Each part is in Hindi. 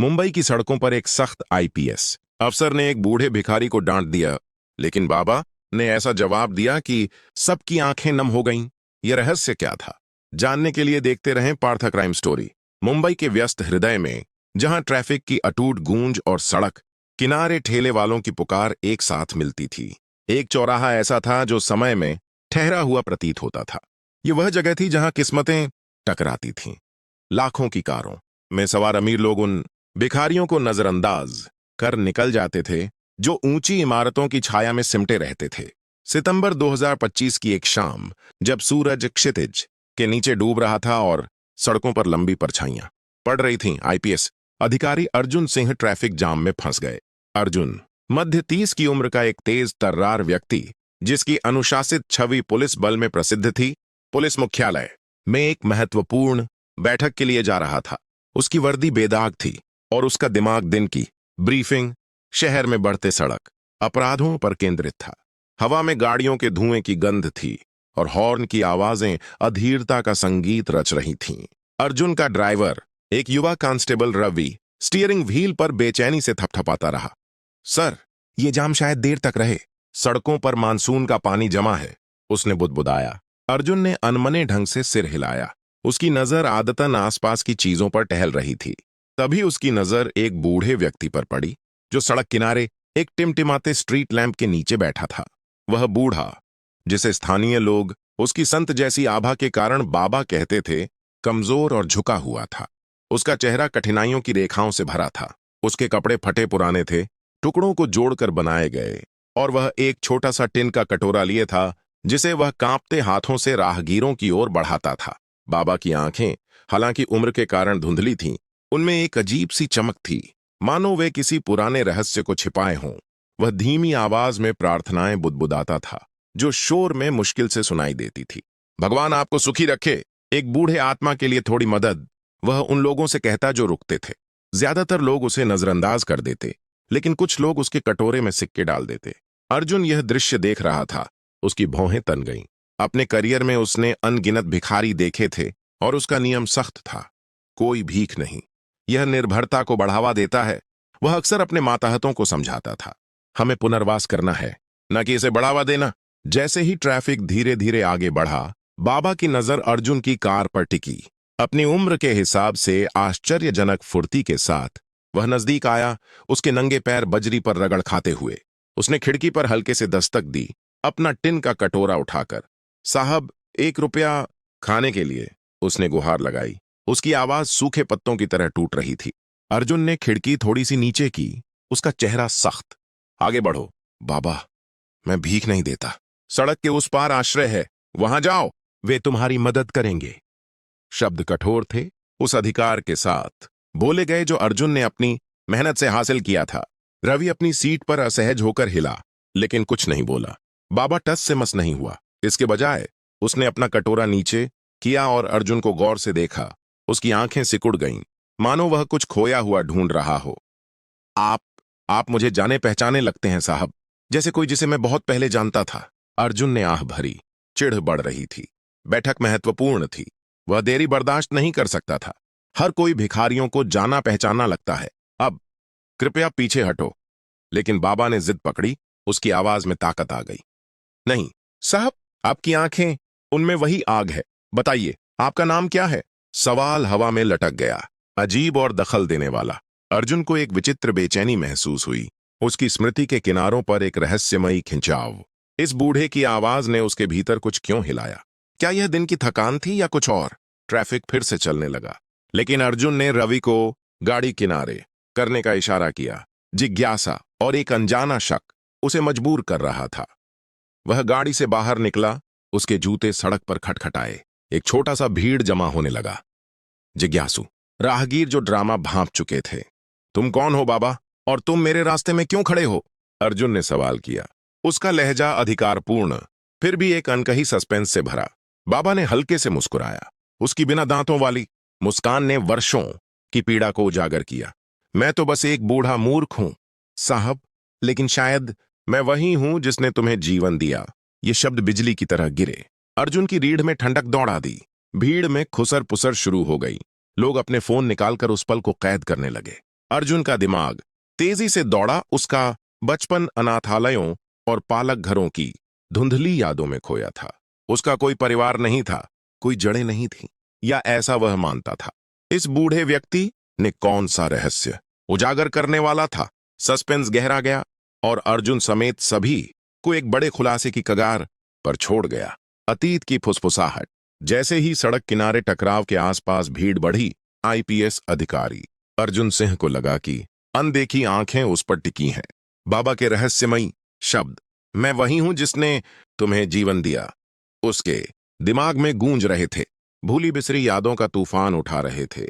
मुंबई की सड़कों पर एक सख्त आईपीएस अफसर ने एक बूढ़े भिखारी को डांट दिया, लेकिन बाबा ने ऐसा जवाब दिया कि सबकी आंखें नम हो गईं। यह रहस्य क्या था? जानने के लिए देखते रहें पार्था क्राइम स्टोरी। मुंबई के व्यस्त हृदय में, जहां ट्रैफिक की अटूट गूंज और सड़क किनारे ठेले वालों की पुकार एक साथ मिलती थी, एक चौराहा ऐसा था जो समय में ठहरा हुआ प्रतीत होता था। ये वह जगह थी जहां किस्मतें टकराती थीं। लाखों की कारों में सवार अमीर लोग उन भिखारियों को नजरअंदाज कर निकल जाते थे जो ऊंची इमारतों की छाया में सिमटे रहते थे। सितंबर 2025 की एक शाम, जब सूरज क्षितिज के नीचे डूब रहा था और सड़कों पर लंबी परछाइयां पड़ रही थीं, आईपीएस अधिकारी अर्जुन सिंह ट्रैफिक जाम में फंस गए। अर्जुन मध्य 30 की उम्र का एक तेज तर्रार व्यक्ति, जिसकी अनुशासित छवि पुलिस बल में प्रसिद्ध थी, पुलिस मुख्यालय में एक महत्वपूर्ण बैठक के लिए जा रहा था। उसकी वर्दी बेदाग थी और उसका दिमाग दिन की ब्रीफिंग, शहर में बढ़ते सड़क अपराधों पर केंद्रित था। हवा में गाड़ियों के धुएं की गंध थी और हॉर्न की आवाजें अधीरता का संगीत रच रही थीं। अर्जुन का ड्राइवर, एक युवा कांस्टेबल रवि, स्टीयरिंग व्हील पर बेचैनी से थपथपाता रहा। सर, ये जाम शायद देर तक रहे। सड़कों पर मानसून का पानी जमा है, उसने बुदबुदाया। अर्जुन ने अनमने ढंग से सिर हिलाया। उसकी नजर आदतन आसपास की चीजों पर टहल रही थी। तभी उसकी नजर एक बूढ़े व्यक्ति पर पड़ी जो सड़क किनारे एक टिमटिमाते स्ट्रीट लैंप के नीचे बैठा था। वह बूढ़ा, जिसे स्थानीय लोग उसकी संत जैसी आभा के कारण बाबा कहते थे, कमजोर और झुका हुआ था। उसका चेहरा कठिनाइयों की रेखाओं से भरा था। उसके कपड़े फटे पुराने थे, टुकड़ों को जोड़कर बनाए गए, और वह एक छोटा सा टिन का कटोरा लिए था जिसे वह कांपते हाथों से राहगीरों की ओर बढ़ाता था। बाबा की आंखें, हालांकि उम्र के कारण धुंधली थीं, उनमें एक अजीब सी चमक थी, मानो वे किसी पुराने रहस्य को छिपाए हों। वह धीमी आवाज में प्रार्थनाएं बुदबुदाता था, जो शोर में मुश्किल से सुनाई देती थी। भगवान आपको सुखी रखे। एक बूढ़े आत्मा के लिए थोड़ी मदद, वह उन लोगों से कहता जो रुकते थे। ज्यादातर लोग उसे नजरअंदाज कर देते, लेकिन कुछ लोग उसके कटोरे में सिक्के डाल देते। अर्जुन यह दृश्य देख रहा था। उसकी भौहें तन गईं। अपने करियर में उसने अनगिनत भिखारी देखे थे और उसका नियम सख्त था, कोई भीख नहीं। यह निर्भरता को बढ़ावा देता है, वह अक्सर अपने माताहतों को समझाता था। हमें पुनर्वास करना है, न कि इसे बढ़ावा देना। जैसे ही ट्रैफिक धीरे धीरे आगे बढ़ा, बाबा की नजर अर्जुन की कार पर टिकी। अपनी उम्र के हिसाब से आश्चर्यजनक फुर्ती के साथ वह नजदीक आया, उसके नंगे पैर बजरी पर रगड़ खाते हुए। उसने खिड़की पर हल्के से दस्तक दी, अपना टिन का कटोरा उठाकर। साहब, 1 रुपया खाने के लिए, उसने गुहार लगाई। उसकी आवाज सूखे पत्तों की तरह टूट रही थी। अर्जुन ने खिड़की थोड़ी सी नीचे की, उसका चेहरा सख्त। आगे बढ़ो बाबा, मैं भीख नहीं देता। सड़क के उस पार आश्रय है, वहां जाओ, वे तुम्हारी मदद करेंगे। शब्द कठोर थे, उस अधिकार के साथ बोले गए जो अर्जुन ने अपनी मेहनत से हासिल किया था। रवि अपनी सीट पर असहज होकर हिला, लेकिन कुछ नहीं बोला। बाबा टस से मस नहीं हुआ। इसके बजाय उसने अपना कटोरा नीचे किया और अर्जुन को गौर से देखा। उसकी आंखें सिकुड़ गईं, मानो वह कुछ खोया हुआ ढूंढ रहा हो। आप मुझे जाने पहचाने लगते हैं साहब, जैसे कोई जिसे मैं बहुत पहले जानता था। अर्जुन ने आह भरी। चिढ़ बढ़ रही थी। बैठक महत्वपूर्ण थी, वह देरी बर्दाश्त नहीं कर सकता था। हर कोई भिखारियों को जाना पहचाना लगता है। अब कृपया पीछे हटो। लेकिन बाबा ने जिद पकड़ी। उसकी आवाज में ताकत आ गई। नहीं साहब, आपकी आंखें, उनमें वही आग है। बताइए, आपका नाम क्या है? सवाल हवा में लटक गया, अजीब और दखल देने वाला। अर्जुन को एक विचित्र बेचैनी महसूस हुई। उसकी स्मृति के किनारों पर एक रहस्यमयी खिंचाव। इस बूढ़े की आवाज ने उसके भीतर कुछ क्यों हिलाया? क्या यह दिन की थकान थी या कुछ और? ट्रैफिक फिर से चलने लगा, लेकिन अर्जुन ने रवि को गाड़ी किनारे करने का इशारा किया। जिज्ञासा और एक अनजाना शक उसे मजबूर कर रहा था। वह गाड़ी से बाहर निकला, उसके जूते सड़क पर खटखटाए। एक छोटा सा भीड़ जमा होने लगा। जिज्ञासु राहगीर जो ड्रामा भांप चुके थे। तुम कौन हो बाबा, और तुम मेरे रास्ते में क्यों खड़े हो? अर्जुन ने सवाल किया। उसका लहजा अधिकारपूर्ण, फिर भी एक अनकही सस्पेंस से भरा। बाबा ने हल्के से मुस्कुराया। उसकी बिना दांतों वाली मुस्कान ने वर्षों की पीड़ा को उजागर किया। मैं तो बस एक बूढ़ा मूर्ख हूं साहब, लेकिन शायद मैं वही हूं जिसने तुम्हें जीवन दिया। ये शब्द बिजली की तरह गिरे। अर्जुन की रीढ़ में ठंडक दौड़ा दी। भीड़ में खुसर पुसर शुरू हो गई। लोग अपने फोन निकालकर उस पल को कैद करने लगे। अर्जुन का दिमाग तेजी से दौड़ा, उसका बचपन अनाथालयों और पालक घरों की धुंधली यादों में खोया था। उसका कोई परिवार नहीं था, कोई जड़ें नहीं थीं, या ऐसा वह मानता था। इस बूढ़े व्यक्ति ने कौन सा रहस्य उजागर करने वाला था? सस्पेंस गहरा गया और अर्जुन समेत सभी को एक बड़े खुलासे की कगार पर छोड़ गया। अतीत की फुसफुसाहट। जैसे ही सड़क किनारे टकराव के आसपास भीड़ बढ़ी, आईपीएस अधिकारी अर्जुन सिंह को लगा कि अनदेखी आंखें उस पर टिकी हैं। बाबा के रहस्यमयी शब्द, मैं वही हूं जिसने तुम्हें जीवन दिया, उसके दिमाग में गूंज रहे थे। भूली बिसरी यादों का तूफान उठा रहे थे।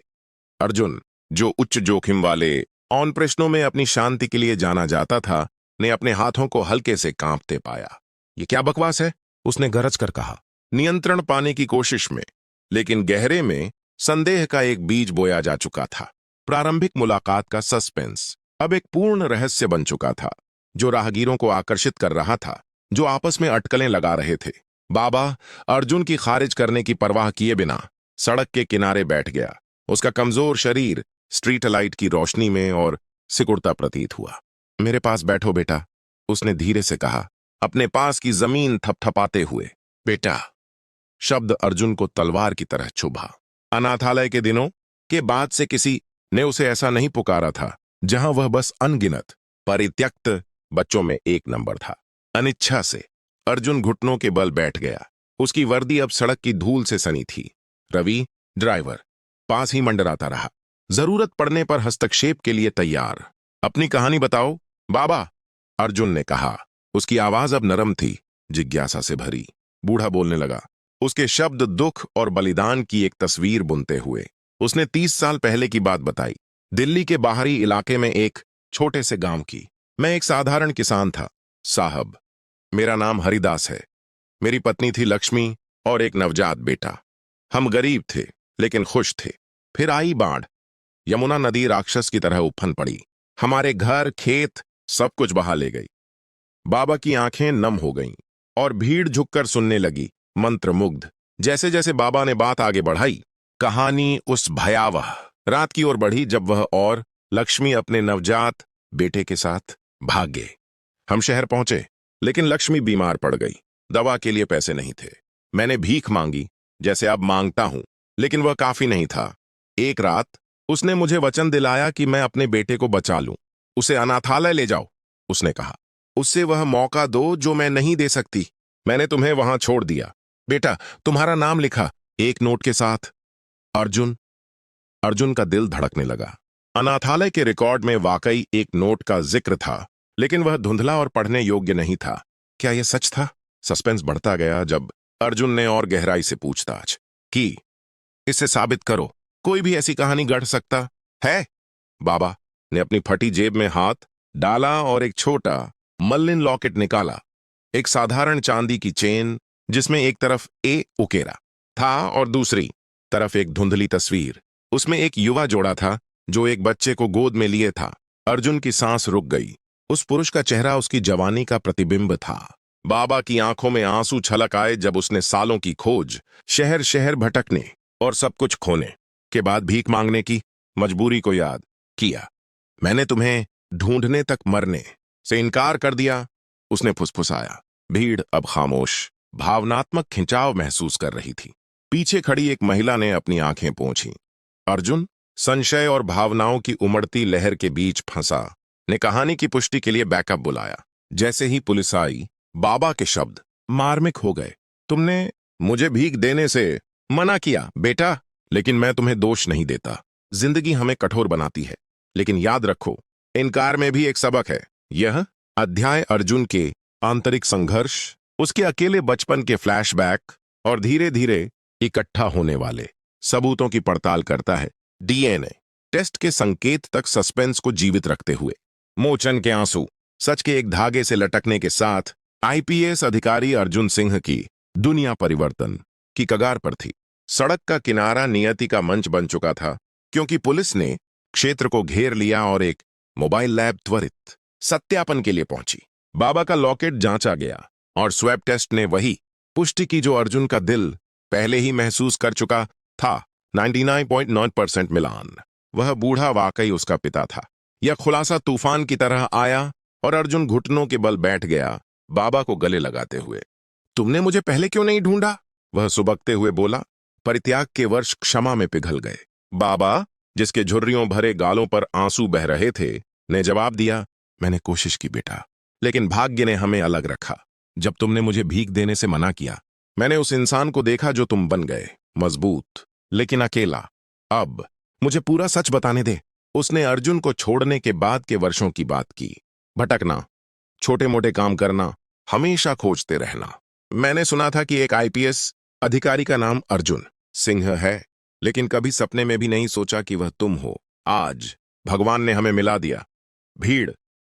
अर्जुन, जो उच्च जोखिम वाले ऑन प्रश्नों में अपनी शांति के लिए जाना जाता था, ने अपने हाथों को हल्के से कांपते पाया। ये क्या बकवास है? उसने गरज कर कहा, नियंत्रण पाने की कोशिश में। लेकिन गहरे में संदेह का एक बीज बोया जा चुका था। प्रारंभिक मुलाकात का सस्पेंस अब एक पूर्ण रहस्य बन चुका था, जो राहगीरों को आकर्षित कर रहा था, जो आपस में अटकलें लगा रहे थे। बाबा अर्जुन की खारिज करने की परवाह किए बिना सड़क के किनारे बैठ गया। उसका कमजोर शरीर स्ट्रीट लाइट की रोशनी में और सिकुड़ता प्रतीत हुआ। मेरे पास बैठो बेटा, उसने धीरे से कहा, अपने पास की जमीन थपथपाते हुए। बेटा शब्द अर्जुन को तलवार की तरह चुभा। अनाथालय के दिनों के बाद से किसी ने उसे ऐसा नहीं पुकारा था, जहां वह बस अनगिनत परित्यक्त बच्चों में एक नंबर था। अनिच्छा से अर्जुन घुटनों के बल बैठ गया। उसकी वर्दी अब सड़क की धूल से सनी थी। रवि ड्राइवर पास ही मंडराता रहा, जरूरत पड़ने पर हस्तक्षेप के लिए तैयार। अपनी कहानी बताओ बाबा, अर्जुन ने कहा। उसकी आवाज अब नरम थी, जिज्ञासा से भरी। बूढ़ा बोलने लगा, उसके शब्द दुख और बलिदान की एक तस्वीर बुनते हुए। उसने 30 साल पहले की बात बताई, दिल्ली के बाहरी इलाके में एक छोटे से गांव की। मैं एक साधारण किसान था साहब। मेरा नाम हरिदास है। मेरी पत्नी थी लक्ष्मी और एक नवजात बेटा। हम गरीब थे लेकिन खुश थे। फिर आई बाढ़। यमुना नदी राक्षस की तरह उफन पड़ी। हमारे घर, खेत, सब कुछ बहा ले गई। बाबा की आंखें नम हो गईं और भीड़ झुककर सुनने लगी, मंत्रमुग्ध। जैसे जैसे बाबा ने बात आगे बढ़ाई, कहानी उस भयावह रात की ओर बढ़ी जब वह और लक्ष्मी अपने नवजात बेटे के साथ भाग गए। हम शहर पहुंचे, लेकिन लक्ष्मी बीमार पड़ गई। दवा के लिए पैसे नहीं थे। मैंने भीख मांगी, जैसे अब मांगता हूं, लेकिन वह काफी नहीं था। एक रात उसने मुझे वचन दिलाया कि मैं अपने बेटे को बचा लूं। उसे अनाथालय ले जाओ, उसने कहा। उससे वह मौका दो जो मैं नहीं दे सकती। मैंने तुम्हें वहां छोड़ दिया। बेटा, तुम्हारा नाम लिखा एक नोट के साथ, अर्जुन। अर्जुन का दिल धड़कने लगा। अनाथालय के रिकॉर्ड में वाकई एक नोट का जिक्र था, लेकिन वह धुंधला और पढ़ने योग्य नहीं था। क्या यह सच था? सस्पेंस बढ़ता गया जब अर्जुन ने और गहराई से पूछताछ की। इससे साबित करो, कोई भी ऐसी कहानी गढ़ सकता है। बाबा ने अपनी फटी जेब में हाथ डाला और एक छोटा मल्लिन लॉकेट निकाला। एक साधारण चांदी की चेन, जिसमें एक तरफ ए उकेरा था और दूसरी तरफ एक धुंधली तस्वीर। उसमें एक युवा जोड़ा था जो एक बच्चे को गोद में लिए था। अर्जुन की सांस रुक गई। उस पुरुष का चेहरा उसकी जवानी का प्रतिबिंब था। बाबा की आंखों में आंसू छलक आए जब उसने सालों की खोज, शहर शहर भटकने और सब कुछ खोने के बाद भीख मांगने की मजबूरी को याद किया। मैंने तुम्हें ढूंढने तक मरने से इनकार कर दिया, उसने फुसफुसाया। भीड़ अब खामोश, भावनात्मक खिंचाव महसूस कर रही थी। पीछे खड़ी एक महिला ने अपनी आंखें पोंछी। अर्जुन, संशय और भावनाओं की उमड़ती लहर के बीच फंसा, ने कहानी की पुष्टि के लिए बैकअप बुलाया। जैसे ही पुलिस आई, बाबा के शब्द मार्मिक हो गए। तुमने मुझे भीख देने से मना किया बेटा, लेकिन मैं तुम्हें दोष नहीं देता। जिंदगी हमें कठोर बनाती है, लेकिन याद रखो, इनकार में भी एक सबक है। यह अध्याय अर्जुन के आंतरिक संघर्ष, उसके अकेले बचपन के फ्लैशबैक और धीरे धीरे इकट्ठा होने वाले सबूतों की पड़ताल करता है। डीएनए टेस्ट के संकेत तक सस्पेंस को जीवित रखते हुए। मोचन के आंसू सच के एक धागे से लटकने के साथ आईपीएस अधिकारी अर्जुन सिंह की दुनिया परिवर्तन की कगार पर थी। सड़क का किनारा नियति का मंच बन चुका था, क्योंकि पुलिस ने क्षेत्र को घेर लिया और एक मोबाइल लैब त्वरित सत्यापन के लिए पहुंची। बाबा का लॉकेट जांचा गया और स्वैब टेस्ट ने वही पुष्टि की जो अर्जुन का दिल पहले ही महसूस कर चुका था। 99.9% मिलान। वह बूढ़ा वाकई उसका पिता था। यह खुलासा तूफान की तरह आया और अर्जुन घुटनों के बल बैठ गया, बाबा को गले लगाते हुए। तुमने मुझे पहले क्यों नहीं ढूंढा? वह सुबकते हुए बोला। परित्याग के वर्ष क्षमा में पिघल गए। बाबा, जिसके झुर्रियों भरे गालों पर आंसू बह रहे थे, ने जवाब दिया, मैंने कोशिश की बेटा, लेकिन भाग्य ने हमें अलग रखा। जब तुमने मुझे भीख देने से मना किया, मैंने उस इंसान को देखा जो तुम बन गए, मजबूत लेकिन अकेला। अब मुझे पूरा सच बताने दे। उसने अर्जुन को छोड़ने के बाद के वर्षों की बात की। भटकना, छोटे मोटे काम करना, हमेशा खोजते रहना। मैंने सुना था कि एक आईपीएस अधिकारी का नाम अर्जुन सिंह है, लेकिन कभी सपने में भी नहीं सोचा कि वह तुम हो। आज भगवान ने हमें मिला दिया। भीड़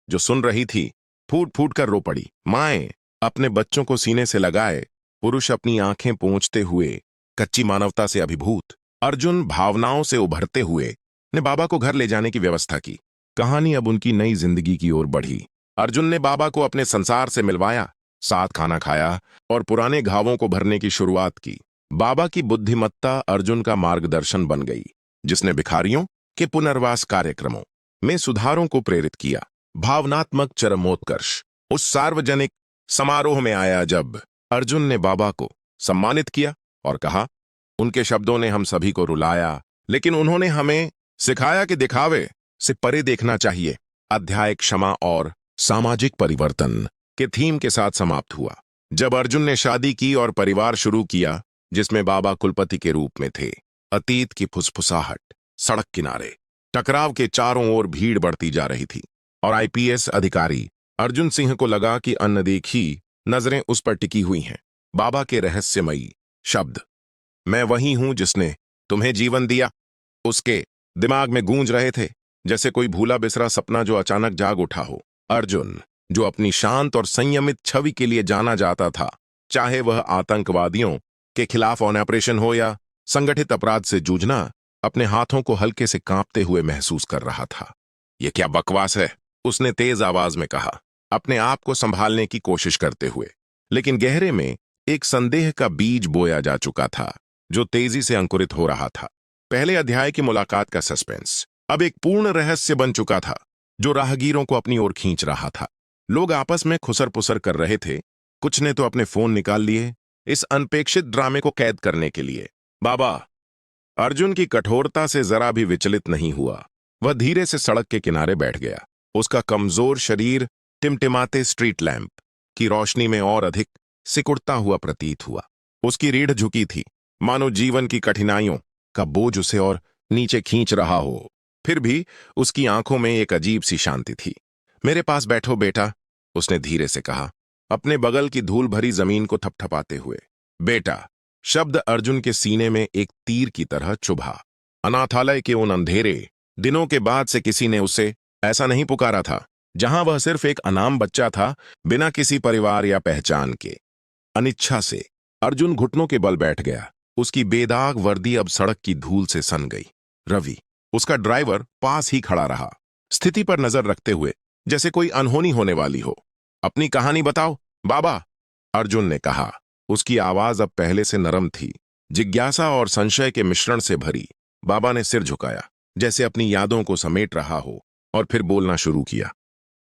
जो सुन रही थी फूट फूट कर रो पड़ी। माएं अपने बच्चों को सीने से लगाए, पुरुष अपनी आंखें पोंछते हुए, कच्ची मानवता से अभिभूत। अर्जुन भावनाओं से उभरते हुए ने बाबा को घर ले जाने की व्यवस्था की। कहानी अब उनकी नई जिंदगी की ओर बढ़ी। अर्जुन ने बाबा को अपने संसार से मिलवाया, साथ खाना खाया और पुराने घावों को भरने की शुरुआत की। बाबा की बुद्धिमत्ता अर्जुन का मार्गदर्शन बन गई, जिसने भिखारियों के पुनर्वास कार्यक्रमों में सुधारों को प्रेरित किया। भावनात्मक चरमोत्कर्ष उस सार्वजनिक समारोह में आया जब अर्जुन ने बाबा को सम्मानित किया और कहा, उनके शब्दों ने हम सभी को रुलाया, लेकिन उन्होंने हमें सिखाया कि दिखावे से परे देखना चाहिए। अध्याय क्षमा और सामाजिक परिवर्तन के थीम के साथ समाप्त हुआ। जब अर्जुन ने शादी की और परिवार शुरू किया, जिसमें बाबा कुलपति के रूप में थे, अतीत की फुसफुसाहट, सड़क किनारे टकराव के चारों ओर भीड़ बढ़ती जा रही थी और आईपीएस अधिकारी अर्जुन सिंह को लगा कि अनदेखी नजरें उस पर टिकी हुई हैं। बाबा के रहस्यमयी शब्द, मैं वही हूं जिसने तुम्हें जीवन दिया, उसके दिमाग में गूंज रहे थे, जैसे कोई भूला बिसरा सपना जो अचानक जाग उठा हो। अर्जुन, जो अपनी शांत और संयमित छवि के लिए जाना जाता था, चाहे वह आतंकवादियों के खिलाफ ऑपरेशन हो या संगठित अपराध से जूझना, अपने हाथों को हल्के से कांपते हुए महसूस कर रहा था। यह क्या बकवास है, उसने तेज आवाज में कहा, अपने आप को संभालने की कोशिश करते हुए। लेकिन गहरे में एक संदेह का बीज बोया जा चुका था, जो तेजी से अंकुरित हो रहा था। पहले अध्याय की मुलाकात का सस्पेंस अब एक पूर्ण रहस्य बन चुका था, जो राहगीरों को अपनी ओर खींच रहा था। लोग आपस में खुसर पुसर कर रहे थे, कुछ ने तो अपने फोन निकाल लिए इस अनपेक्षित ड्रामे को कैद करने के लिए। बाबा अर्जुन की कठोरता से जरा भी विचलित नहीं हुआ। वह धीरे से सड़क के किनारे बैठ गया। उसका कमजोर शरीर टिमटिमाते स्ट्रीट लैंप की रोशनी में और अधिक सिकुड़ता हुआ प्रतीत हुआ। उसकी रीढ़ झुकी थी, मानो जीवन की कठिनाइयों का बोझ उसे और नीचे खींच रहा हो। फिर भी उसकी आंखों में एक अजीब सी शांति थी। मेरे पास बैठो बेटा, उसने धीरे से कहा, अपने बगल की धूल भरी जमीन को थपथपाते हुए। बेटा शब्द अर्जुन के सीने में एक तीर की तरह चुभा। अनाथालय के उन अंधेरे दिनों के बाद से किसी ने उसे ऐसा नहीं पुकारा था, जहां वह सिर्फ एक अनाम बच्चा था, बिना किसी परिवार या पहचान के। अनिच्छा से अर्जुन घुटनों के बल बैठ गया। उसकी बेदाग वर्दी अब सड़क की धूल से सन गई। रवि, उसका ड्राइवर, पास ही खड़ा रहा, स्थिति पर नजर रखते हुए, जैसे कोई अनहोनी होने वाली हो। अपनी कहानी बताओ बाबा, अर्जुन ने कहा। उसकी आवाज अब पहले से नरम थी, जिज्ञासा और संशय के मिश्रण से भरी। बाबा ने सिर झुकाया, जैसे अपनी यादों को समेट रहा हो, और फिर बोलना शुरू किया।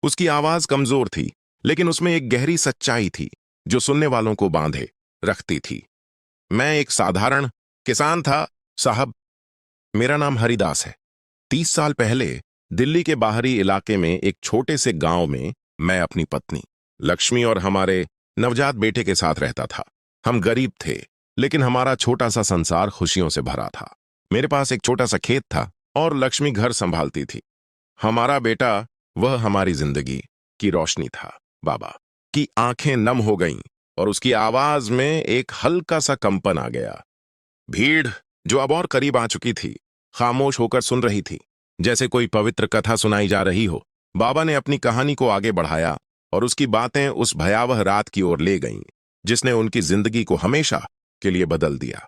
उसकी आवाज कमजोर थी, लेकिन उसमें एक गहरी सच्चाई थी जो सुनने वालों को बांधे रखती थी। मैं एक साधारण किसान था साहब। मेरा नाम हरिदास है। 30 साल पहले दिल्ली के बाहरी इलाके में एक छोटे से गांव में मैं अपनी पत्नी लक्ष्मी और हमारे नवजात बेटे के साथ रहता था। हम गरीब थे, लेकिन हमारा छोटा सा संसार खुशियों से भरा था। मेरे पास एक छोटा सा खेत था और लक्ष्मी घर संभालती थी। हमारा बेटा, वह हमारी जिंदगी की रोशनी था। बाबा की आंखें नम हो गईं और उसकी आवाज में एक हल्का सा कंपन आ गया। भीड़ जो अब और करीब आ चुकी थी, खामोश होकर सुन रही थी, जैसे कोई पवित्र कथा सुनाई जा रही हो। बाबा ने अपनी कहानी को आगे बढ़ाया और उसकी बातें उस भयावह रात की ओर ले गईं, जिसने उनकी जिंदगी को हमेशा के लिए बदल दिया।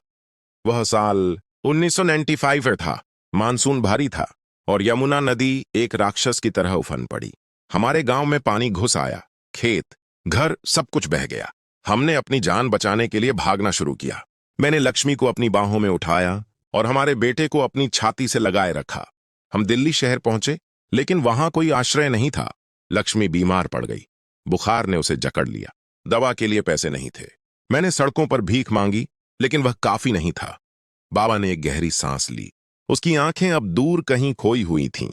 वह साल 1995 था। मानसून भारी था और यमुना नदी एक राक्षस की तरह उफन पड़ी। हमारे गांव में पानी घुस आया, खेत, घर, सब कुछ बह गया। हमने अपनी जान बचाने के लिए भागना शुरू किया। मैंने लक्ष्मी को अपनी बाहों में उठाया और हमारे बेटे को अपनी छाती से लगाए रखा। हम दिल्ली शहर पहुंचे, लेकिन वहां कोई आश्रय नहीं था। लक्ष्मी बीमार पड़ गई। बुखार ने उसे जकड़ लिया। दवा के लिए पैसे नहीं थे। मैंने सड़कों पर भीख मांगी, लेकिन वह काफी नहीं था। बाबा ने एक गहरी सांस ली। उसकी आंखें अब दूर कहीं खोई हुई थीं।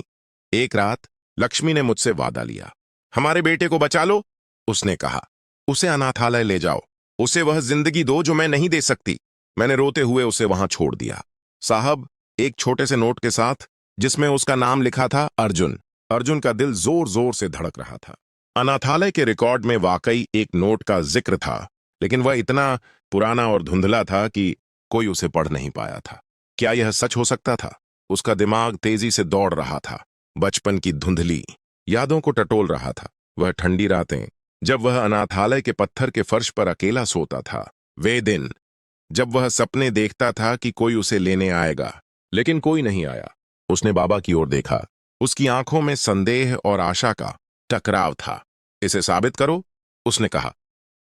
एक रात लक्ष्मी ने मुझसे वादा लिया। हमारे बेटे को बचा लो, उसने कहा। उसे अनाथालय ले जाओ। उसे वह जिंदगी दो जो मैं नहीं दे सकती। मैंने रोते हुए उसे वहां छोड़ दिया। साहब, एक छोटे से नोट के साथ, जिसमें उसका नाम लिखा था अर्जुन। अर्जुन का दिल जोर जोर से धड़क रहा था। अनाथालय के रिकॉर्ड में वाकई एक नोट का जिक्र था, लेकिन वह इतना पुराना और धुंधला था कि कोई उसे पढ़ नहीं पाया था। क्या यह सच हो सकता था? उसका दिमाग तेजी से दौड़ रहा था। बचपन की धुंधली यादों को टटोल रहा था। वह ठंडी रातें, जब वह अनाथालय के पत्थर के फर्श पर अकेला सोता था। वे दिन, जब वह सपने देखता था कि कोई उसे लेने आएगा, लेकिन कोई नहीं आया। उसने बाबा की ओर देखा। उसकी आंखों में संदेह और आशा का टकराव था। इसे साबित करो, उसने कहा।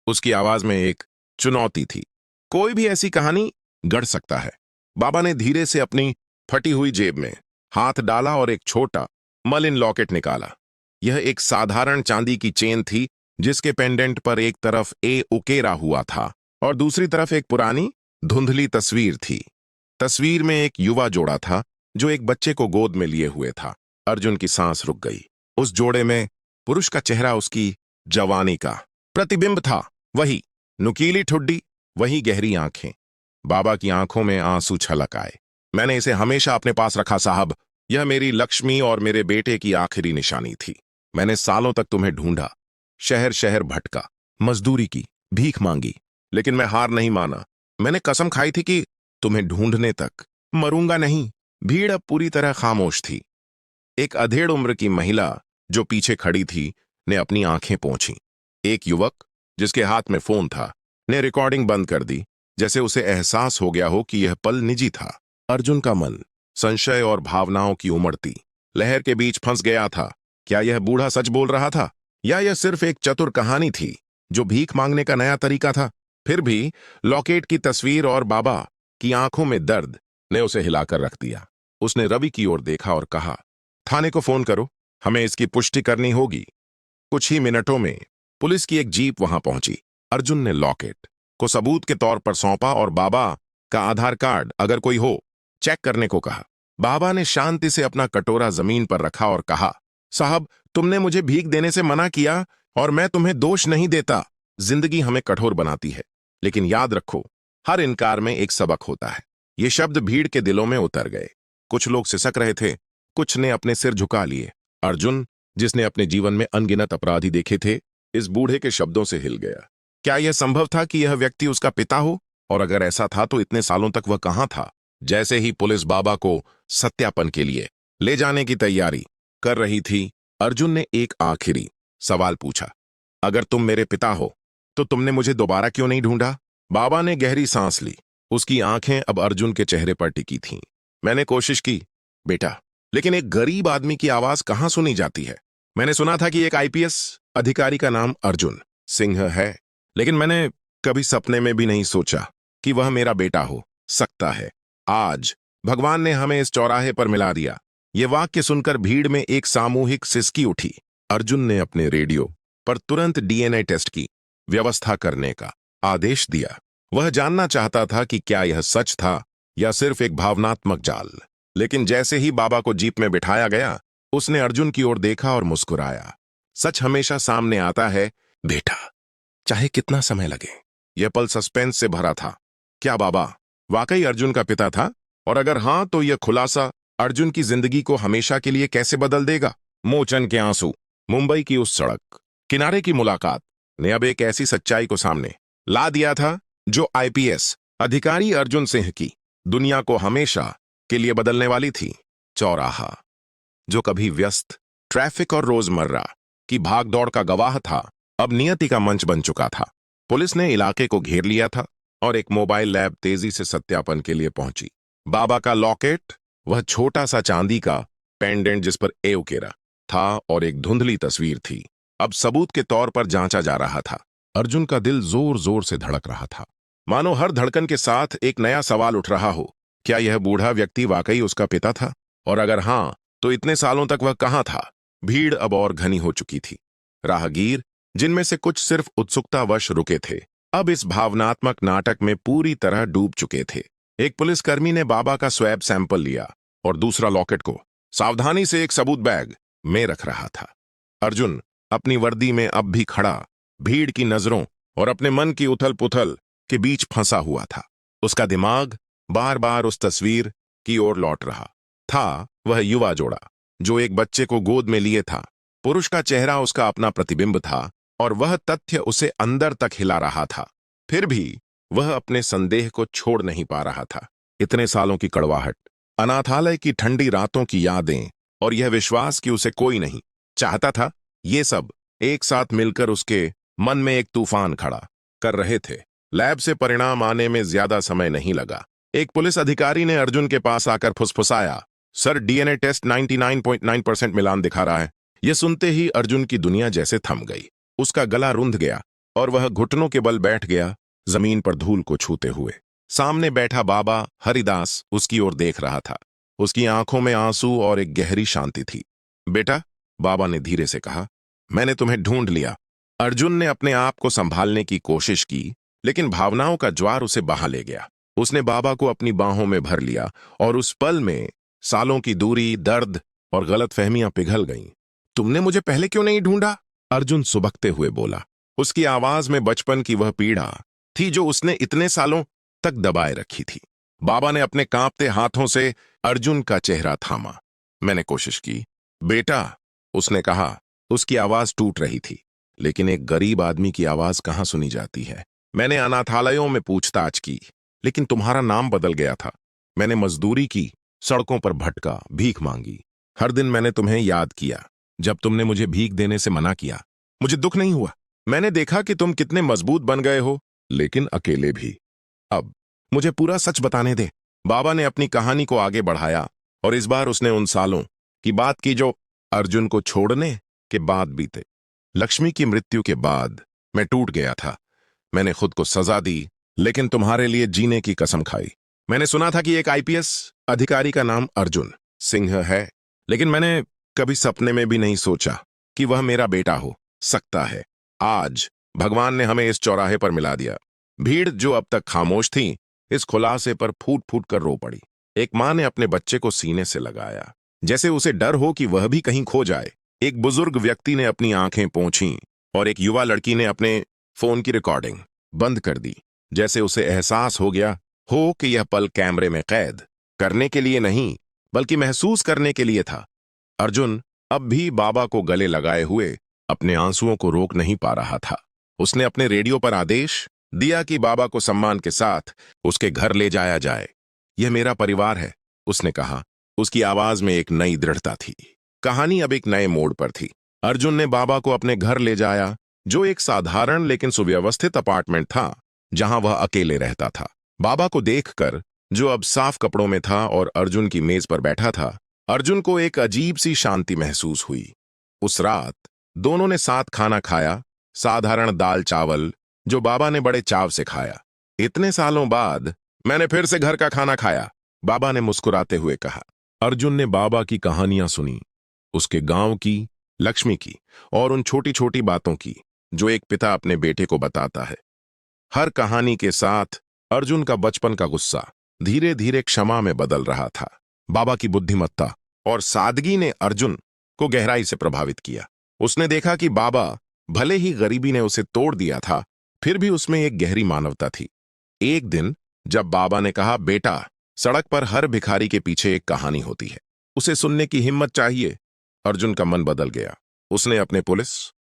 उसकी आवाज में एक चुनौती थी। कोई भी ऐसी कहानी गढ़ सकता है। बाबा ने धीरे से अपनी फटी हुई जेब में हाथ डाला और एक छोटा मलिन लॉकेट निकाला। यह एक साधारण चांदी की चेन थी, जिसके पेंडेंट पर एक तरफ ए उकेरा हुआ था और दूसरी तरफ एक पुरानी धुंधली तस्वीर थी। तस्वीर में एक युवा जोड़ा था जो एक बच्चे को गोद में लिए हुए था। अर्जुन की सांस रुक गई। उस जोड़े में पुरुष का चेहरा उसकी जवानी का प्रतिबिंब था। वही नुकीली ठुड्डी, वही गहरी आंखें। बाबा की आंखों में आंसू छलक आए। मैंने इसे हमेशा अपने पास रखा साहब। यह मेरी लक्ष्मी और मेरे बेटे की आखिरी निशानी थी। मैंने सालों तक तुम्हें ढूंढा, शहर शहर भटका, मजदूरी की, भीख मांगी, लेकिन मैं हार नहीं माना। मैंने कसम खाई थी कि तुम्हें ढूंढने तक मरूंगा नहीं। भीड़ अब पूरी तरह खामोश थी। एक अधेड़ उम्र की महिला जो पीछे खड़ी थी ने अपनी आंखें पोंछी। एक युवक जिसके हाथ में फोन था ने रिकॉर्डिंग बंद कर दी, जैसे उसे एहसास हो गया हो कि यह पल निजी था। अर्जुन का मन संशय और भावनाओं की उमड़ती लहर के बीच फंस गया था। क्या यह बूढ़ा सच बोल रहा था, या यह सिर्फ एक चतुर कहानी थी जो भीख मांगने का नया तरीका था? फिर भी लॉकेट की तस्वीर और बाबा की आंखों में दर्द ने उसे हिलाकर रख दिया। उसने रवि की ओर देखा और कहा, थाने को फोन करो, हमें इसकी पुष्टि करनी होगी। कुछ ही मिनटों में पुलिस की एक जीप वहां पहुंची। अर्जुन ने लॉकेट को सबूत के तौर पर सौंपा और बाबा का आधार कार्ड अगर कोई हो चेक करने को कहा। बाबा ने शांति से अपना कटोरा जमीन पर रखा और कहा, साहब, तुमने मुझे भीख देने से मना किया और मैं तुम्हें दोष नहीं देता। जिंदगी हमें कठोर बनाती है, लेकिन याद रखो, हर इनकार में एक सबक होता है। ये शब्द भीड़ के दिलों में उतर गए। कुछ लोग सिसक रहे थे, कुछ ने अपने सिर झुका लिए। अर्जुन, जिसने अपने जीवन में अनगिनत अपराधी देखे थे, इस बूढ़े के शब्दों से हिल गया। क्या यह संभव था कि यह व्यक्ति उसका पिता हो? और अगर ऐसा था तो इतने सालों तक वह कहां था? जैसे ही पुलिस बाबा को सत्यापन के लिए ले जाने की तैयारी कर रही थी, अर्जुन ने एक आखिरी सवाल पूछा, अगर तुम मेरे पिता हो तो तुमने मुझे दोबारा क्यों नहीं ढूंढा? बाबा ने गहरी सांस ली। उसकी आंखें अब अर्जुन के चेहरे पर टिकी थीं। मैंने कोशिश की बेटा, लेकिन एक गरीब आदमी की आवाज कहां सुनी जाती है? मैंने सुना था कि एक आईपीएस अधिकारी का नाम अर्जुन सिंह है, लेकिन मैंने कभी सपने में भी नहीं सोचा कि वह मेरा बेटा हो सकता है। आज भगवान ने हमें इस चौराहे पर मिला दिया। यह वाक्य सुनकर भीड़ में एक सामूहिक सिसकी उठी। अर्जुन ने अपने रेडियो पर तुरंत डीएनए टेस्ट की व्यवस्था करने का आदेश दिया। वह जानना चाहता था कि क्या यह सच था या सिर्फ एक भावनात्मक जाल। लेकिन जैसे ही बाबा को जीप में बिठाया गया, उसने अर्जुन की ओर देखा और मुस्कुराया। सच हमेशा सामने आता है बेटा, चाहे कितना समय लगे। यह पल सस्पेंस से भरा था। क्या बाबा वाकई अर्जुन का पिता था? और अगर हां, तो यह खुलासा अर्जुन की जिंदगी को हमेशा के लिए कैसे बदल देगा? मोचन के आंसू। मुंबई की उस सड़क किनारे की मुलाकात ने अब एक ऐसी सच्चाई को सामने ला दिया था जो आईपीएस अधिकारी अर्जुन सिंह की दुनिया को हमेशा के लिए बदलने वाली थी। चौराहा, जो कभी व्यस्त ट्रैफिक और रोजमर्रा की भागदौड़ का गवाह था, अब नियति का मंच बन चुका था। पुलिस ने इलाके को घेर लिया था और एक मोबाइल लैब तेजी से सत्यापन के लिए पहुंची। बाबा का लॉकेट, वह छोटा सा चांदी का पेंडेंट जिस पर ए उकेरा था, और एक धुंधली तस्वीर थी, अब सबूत के तौर पर जांचा जा रहा था। अर्जुन का दिल जोर जोर से धड़क रहा था, मानो हर धड़कन के साथ एक नया सवाल उठ रहा हो। क्या यह बूढ़ा व्यक्ति वाकई उसका पिता था? और अगर हां, तो इतने सालों तक वह कहाँ था? भीड़ अब और घनी हो चुकी थी। राहगीर, जिनमें से कुछ सिर्फ उत्सुकतावश रुके थे, अब इस भावनात्मक नाटक में पूरी तरह डूब चुके थे। एक पुलिसकर्मी ने बाबा का स्वैब सैंपल लिया और दूसरा लॉकेट को सावधानी से एक सबूत बैग में रख रहा था। अर्जुन अपनी वर्दी में अब भी खड़ा, भीड़ की नजरों और अपने मन की उथल पुथल के बीच फंसा हुआ था। उसका दिमाग बार बार उस तस्वीर की ओर लौट रहा था। वह युवा जोड़ा जो एक बच्चे को गोद में लिए था। पुरुष का चेहरा उसका अपना प्रतिबिंब था और वह तथ्य उसे अंदर तक हिला रहा था। फिर भी वह अपने संदेह को छोड़ नहीं पा रहा था। इतने सालों की कड़वाहट, अनाथालय की ठंडी रातों की यादें और यह विश्वास कि उसे कोई नहीं चाहता था, ये सब एक साथ मिलकर उसके मन में एक तूफान खड़ा कर रहे थे। लैब से परिणाम आने में ज्यादा समय नहीं लगा। एक पुलिस अधिकारी ने अर्जुन के पास आकर फुसफुसाया, सर, डीएनए टेस्ट 99.9% मिलान दिखा रहा है। यह सुनते ही अर्जुन की दुनिया जैसे थम गई। उसका गला रुंध गया और वह घुटनों के बल बैठ गया, जमीन पर धूल को छूते हुए। सामने बैठा बाबा हरिदास उसकी ओर देख रहा था। उसकी आंखों में आंसू और एक गहरी शांति थी। बेटा, बाबा ने धीरे से कहा, मैंने तुम्हें ढूंढ लिया। अर्जुन ने अपने आप को संभालने की कोशिश की, लेकिन भावनाओं का ज्वार उसे बहा ले गया। उसने बाबा को अपनी बाहों में भर लिया और उस पल में सालों की दूरी, दर्द और गलतफहमियां पिघल गईं। तुमने मुझे पहले क्यों नहीं ढूंढा? अर्जुन सुबकते हुए बोला। उसकी आवाज में बचपन की वह पीड़ा थी जो उसने इतने सालों तक दबाए रखी थी। बाबा ने अपने कांपते हाथों से अर्जुन का चेहरा थामा। मैंने कोशिश की, बेटा, उसने कहा। उसकी आवाज टूट रही थी, लेकिन एक गरीब आदमी की आवाज कहाँ सुनी जाती है। मैंने अनाथालयों में पूछताछ की, लेकिन तुम्हारा नाम बदल गया था। मैंने मजदूरी की, सड़कों पर भटका, भीख मांगी। हर दिन मैंने तुम्हें याद किया। जब तुमने मुझे भीख देने से मना किया, मुझे दुख नहीं हुआ। मैंने देखा कि तुम कितने मजबूत बन गए हो, लेकिन अकेले भी। अब मुझे पूरा सच बताने दे। बाबा ने अपनी कहानी को आगे बढ़ाया और इस बार उसने उन सालों की बात की जो अर्जुन को छोड़ने के बाद बीते। लक्ष्मी की मृत्यु के बाद मैं टूट गया था। मैंने खुद को सजा दी, लेकिन तुम्हारे लिए जीने की कसम खाई। मैंने सुना था कि एक आईपीएस अधिकारी का नाम अर्जुन सिंह है, लेकिन मैंने कभी सपने में भी नहीं सोचा कि वह मेरा बेटा हो सकता है। आज भगवान ने हमें इस चौराहे पर मिला दिया। भीड़ जो अब तक खामोश थी, इस खुलासे पर फूट फूट कर रो पड़ी। एक मां ने अपने बच्चे को सीने से लगाया, जैसे उसे डर हो कि वह भी कहीं खो जाए। एक बुजुर्ग व्यक्ति ने अपनी आंखें पोंछीं और एक युवा लड़की ने अपने फोन की रिकॉर्डिंग बंद कर दी, जैसे उसे एहसास हो गया हो कि यह पल कैमरे में कैद करने के लिए नहीं, बल्कि महसूस करने के लिए था। अर्जुन अब भी बाबा को गले लगाए हुए अपने आंसुओं को रोक नहीं पा रहा था। उसने अपने रेडियो पर आदेश दिया कि बाबा को सम्मान के साथ उसके घर ले जाया जाए। यह मेरा परिवार है, उसने कहा। उसकी आवाज में एक नई दृढ़ता थी। कहानी अब एक नए मोड़ पर थी। अर्जुन ने बाबा को अपने घर ले जाया, जो एक साधारण लेकिन सुव्यवस्थित अपार्टमेंट था, जहां वह अकेले रहता था। बाबा को देखकर, जो अब साफ कपड़ों में था और अर्जुन की मेज पर बैठा था, अर्जुन को एक अजीब सी शांति महसूस हुई। उस रात दोनों ने साथ खाना खाया, साधारण दाल चावल जो बाबा ने बड़े चाव से खाया। इतने सालों बाद मैंने फिर से घर का खाना खाया, बाबा ने मुस्कुराते हुए कहा। अर्जुन ने बाबा की कहानियां सुनी, उसके गांव की, लक्ष्मी की और उन छोटी छोटी बातों की जो एक पिता अपने बेटे को बताता है। हर कहानी के साथ अर्जुन का बचपन का गुस्सा धीरे धीरे क्षमा में बदल रहा था। बाबा की बुद्धिमत्ता और सादगी ने अर्जुन को गहराई से प्रभावित किया। उसने देखा कि बाबा, भले ही गरीबी ने उसे तोड़ दिया था, फिर भी उसमें एक गहरी मानवता थी। एक दिन जब बाबा ने कहा, बेटा, सड़क पर हर भिखारी के पीछे एक कहानी होती है, उसे सुनने की हिम्मत चाहिए, अर्जुन का मन बदल गया। उसने अपने पुलिस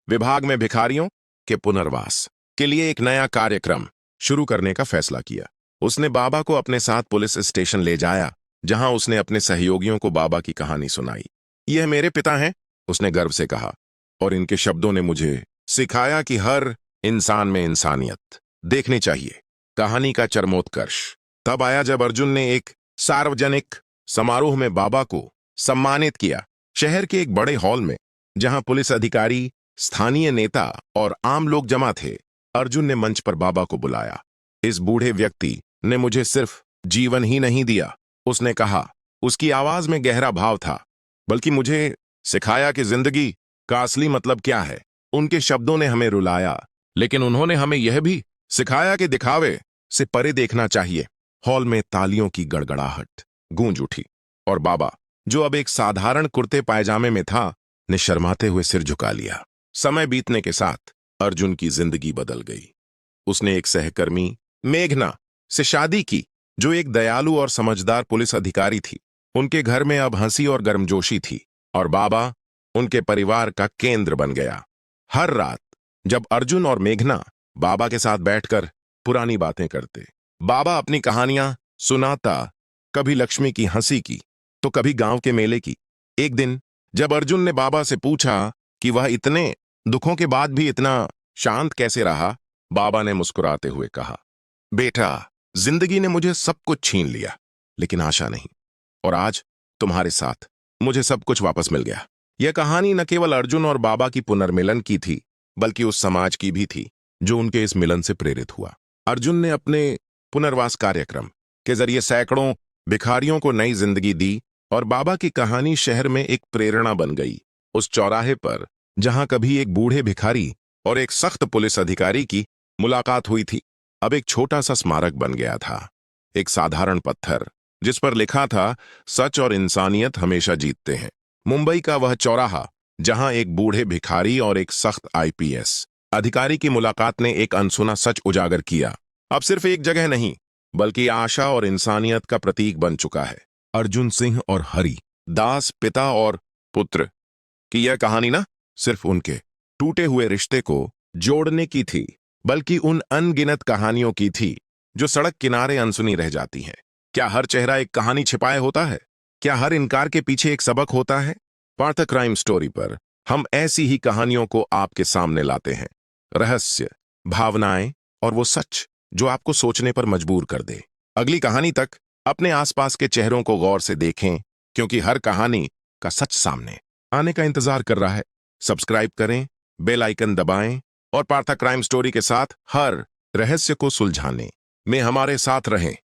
विभाग में भिखारियों के पुनर्वास के लिए एक नया कार्यक्रम शुरू करने का फैसला किया। उसने बाबा को अपने साथ पुलिस स्टेशन ले जाया, जहां उसने अपने सहयोगियों को बाबा की कहानी सुनाई। यह मेरे पिता हैं, उसने गर्व से कहा, और इनके शब्दों ने मुझे सिखाया कि हर इंसान में इंसानियत देखनी चाहिए। कहानी का चरमोत्कर्ष तब आया जब अर्जुन ने एक सार्वजनिक समारोह में बाबा को सम्मानित किया। शहर के एक बड़े हॉल में, जहां पुलिस अधिकारी, स्थानीय नेता और आम लोग जमा थे, अर्जुन ने मंच पर बाबा को बुलाया। इस बूढ़े व्यक्ति ने मुझे सिर्फ जीवन ही नहीं दिया, उसने कहा। उसकी आवाज में गहरा भाव था। बल्कि मुझे सिखाया कि जिंदगी का असली मतलब क्या है। उनके शब्दों ने हमें रुलाया, लेकिन उन्होंने हमें यह भी सिखाया कि दिखावे से परे देखना चाहिए। हॉल में तालियों की गड़गड़ाहट गूंज उठी और बाबा, जो अब एक साधारण कुर्ते पायजामे में था, ने शर्माते हुए सिर झुका लिया। समय बीतने के साथ अर्जुन की जिंदगी बदल गई। उसने एक सहकर्मी मेघना से शादी की, जो एक दयालु और समझदार पुलिस अधिकारी थी। उनके घर में अब हंसी और गर्मजोशी थी और बाबा उनके परिवार का केंद्र बन गया। हर रात जब अर्जुन और मेघना बाबा के साथ बैठकर पुरानी बातें करते, बाबा अपनी कहानियां सुनाता, कभी लक्ष्मी की हंसी की तो कभी गांव के मेले की। एक दिन जब अर्जुन ने बाबा से पूछा कि वह इतने दुखों के बाद भी इतना शांत कैसे रहा, बाबा ने मुस्कुराते हुए कहा, बेटा, जिंदगी ने मुझे सब कुछ छीन लिया, लेकिन आशा नहीं। और आज तुम्हारे साथ मुझे सब कुछ वापस मिल गया। यह कहानी न केवल अर्जुन और बाबा की पुनर्मिलन की थी, बल्कि उस समाज की भी थी जो उनके इस मिलन से प्रेरित हुआ। अर्जुन ने अपने पुनर्वास कार्यक्रम के जरिए सैकड़ों भिखारियों को नई जिंदगी दी और बाबा की कहानी शहर में एक प्रेरणा बन गई। उस चौराहे पर जहां कभी एक बूढ़े भिखारी और एक सख्त पुलिस अधिकारी की मुलाकात हुई थी, अब एक छोटा सा स्मारक बन गया था। एक साधारण पत्थर जिस पर लिखा था, सच और इंसानियत हमेशा जीतते हैं। मुंबई का वह चौराहा जहां एक बूढ़े भिखारी और एक सख्त आईपीएस अधिकारी की मुलाकात ने एक अनसुना सच उजागर किया। अब सिर्फ एक जगह नहीं, बल्कि आशा और इंसानियत का प्रतीक बन चुका है। अर्जुन सिंह और हरि दास, पिता और पुत्र की यह कहानी ना सिर्फ उनके टूटे हुए रिश्ते को जोड़ने की थी, बल्कि उन अनगिनत कहानियों की थी जो सड़क किनारे अनसुनी रह जाती हैं। क्या हर चेहरा एक कहानी छिपाए होता है? क्या हर इनकार के पीछे एक सबक होता है? पार्थक क्राइम स्टोरी पर हम ऐसी ही कहानियों को आपके सामने लाते हैं। रहस्य, भावनाएं और वो सच जो आपको सोचने पर मजबूर कर दे। अगली कहानी तक अपने आसपास के चेहरों को गौर से देखें, क्योंकि हर कहानी का सच सामने आने का इंतजार कर रहा है। सब्सक्राइब करें, बेल आइकन दबाएं और पार्थक क्राइम स्टोरी के साथ हर रहस्य को सुलझाने में हमारे साथ रहें।